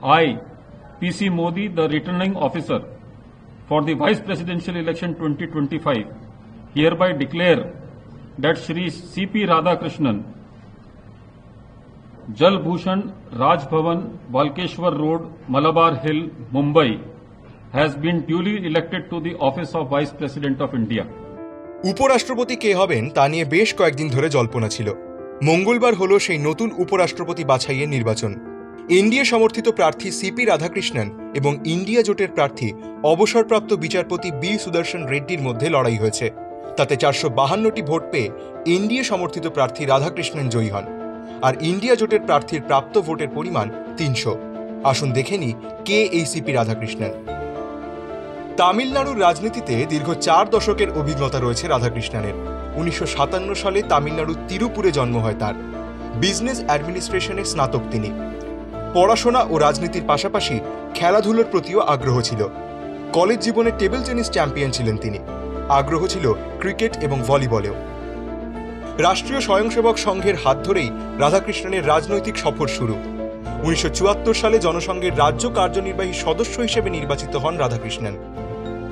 I, P.C. Modi, the returning officer for the Vice Presidential Election 2025, hereby declare that Shri C.P. Radhakrishnan, Jal Bhushan Raj Bhavan, Balkeshwar Road, Malabar Hill, Mumbai, has been duly elected to the office of Vice President of India. উপরাষ্ট্রপতি কে হবেন তা নিয়ে বেশ কয়েকদিন ধরে জল্পনা ছিল। মঙ্গলবার হলো সেই নতুন উপরাষ্ট্রপতি বাছাইয়ের নির্বাচন। এনডিএ সমর্থিত প্রার্থী সিপি রাধাকৃষ্ণন এবং ইন্ডিয়া জোটের প্রার্থী অবসরপ্রাপ্ত বিচারপতি বি সুদর্শন রেড্ডির মধ্যে লড়াই হয়েছে। তাতে 452টি ভোট পেয়ে এনডিএ সমর্থিত প্রার্থী রাধাকৃষ্ণন জয়ী হন, আর ইন্ডিয়া জোটের প্রার্থীর প্রাপ্ত ভোটের পরিমাণ 300। আসুন দেখে নিই কে এই সিপি রাধাকৃষ্ণন। তামিলনাড়ুর রাজনীতিতে দীর্ঘ 4 দশকের অভিজ্ঞতা রয়েছে রাধাকৃষ্ণনের। 1957 সালে তামিলনাড়ুর তিরুপুরে জন্ম হয় তার। বিজনেস অ্যাডমিনিস্ট্রেশনে স্নাতক তিনি। পড়াশোনা ও রাজনীতির পাশাপাশি খেলাধুলোর প্রতিও আগ্রহ ছিল। কলেজ জীবনে টেবিল টেনিস চ্যাম্পিয়ন ছিলেন তিনি। আগ্রহ ছিল ক্রিকেট এবং ভলিবলেও। রাষ্ট্রীয় স্বয়ংসেবক সংঘের হাত ধরেই রাধাকৃষ্ণনের রাজনৈতিক সফর শুরু। 1974 সালে জনসংঘের রাজ্য কার্যনির্বাহী সদস্য হিসেবে নির্বাচিত হন রাধাকৃষ্ণন।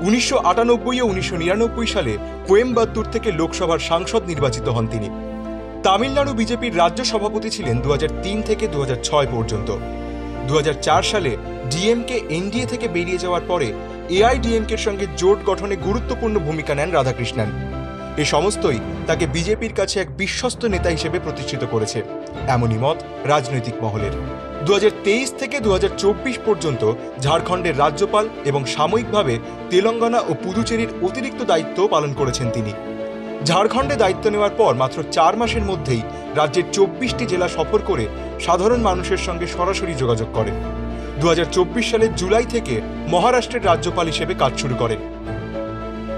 1998 ও 1999 সালে কোয়েম্বাত্তুর থেকে লোকসভার সাংসদ নির্বাচিত হন তিনি। তামিলনাড়ু বিজেপির রাজ্য সভাপতি ছিলেন 2003 থেকে 2006 পর্যন্ত। 2004 সালে ডিএমকে এনডিএ থেকে বেরিয়ে যাওয়ার পরে এআইডিএমকের সঙ্গে জোট গঠনে গুরুত্বপূর্ণ ভূমিকা নেন রাধাকৃষ্ণন। এ সমস্তই তাকে বিজেপির কাছে এক বিশ্বস্ত নেতা হিসেবে প্রতিষ্ঠিত করেছে, এমনই মত রাজনৈতিক মহলের। 2023 থেকে 2024 পর্যন্ত ঝাড়খণ্ডের রাজ্যপাল এবং সাময়িকভাবে তেলেঙ্গানা ও পুদুচেরির অতিরিক্ত দায়িত্ব পালন করেছেন তিনি। ঝাড়খণ্ডে দায়িত্ব নেওয়ার পর মাত্র 4 মাসের মধ্যেই রাজ্যের 24টি জেলা সফর করে সাধারণ মানুষের সঙ্গে সরাসরি যোগাযোগ করেন। 2024 সালের জুলাই থেকে মহারাষ্ট্রের রাজ্যপাল হিসেবে কাজ শুরু করেন।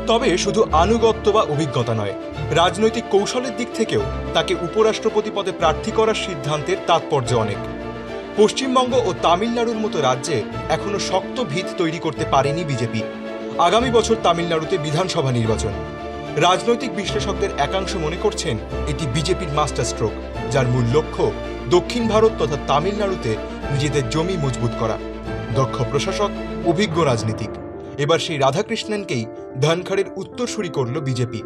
তবে শুধু আনুগত্য বা অভিজ্ঞতা নয়, রাজনৈতিক কৌশলের দিক থেকেও তাকে উপরাষ্ট্রপতি পদে প্রার্থী করার সিদ্ধান্তের তাৎপর্য অনেক। পশ্চিমবঙ্গ ও তামিলনাড়ুর মতো রাজ্যে এখনো শক্ত ভিত তৈরি করতে পারেনি বিজেপি। আগামী বছর তামিলনাড়ুতে বিধানসভা নির্বাচন। রাজনৈতিক বিশ্লেষকদের একাংশ মনে করছেন এটি বিজেপির মাস্টার স্ট্রোক, যার মূল লক্ষ্য দক্ষিণ ভারত তথা তামিলনাড়ুতে নিজেদের জমি মজবুত করা। দক্ষ প্রশাসক, অভিজ্ঞ রাজনীতিক, এবার সেই রাধাকৃষ্ণনকেই ধনখড়ের উত্তরসূরি করল বিজেপি।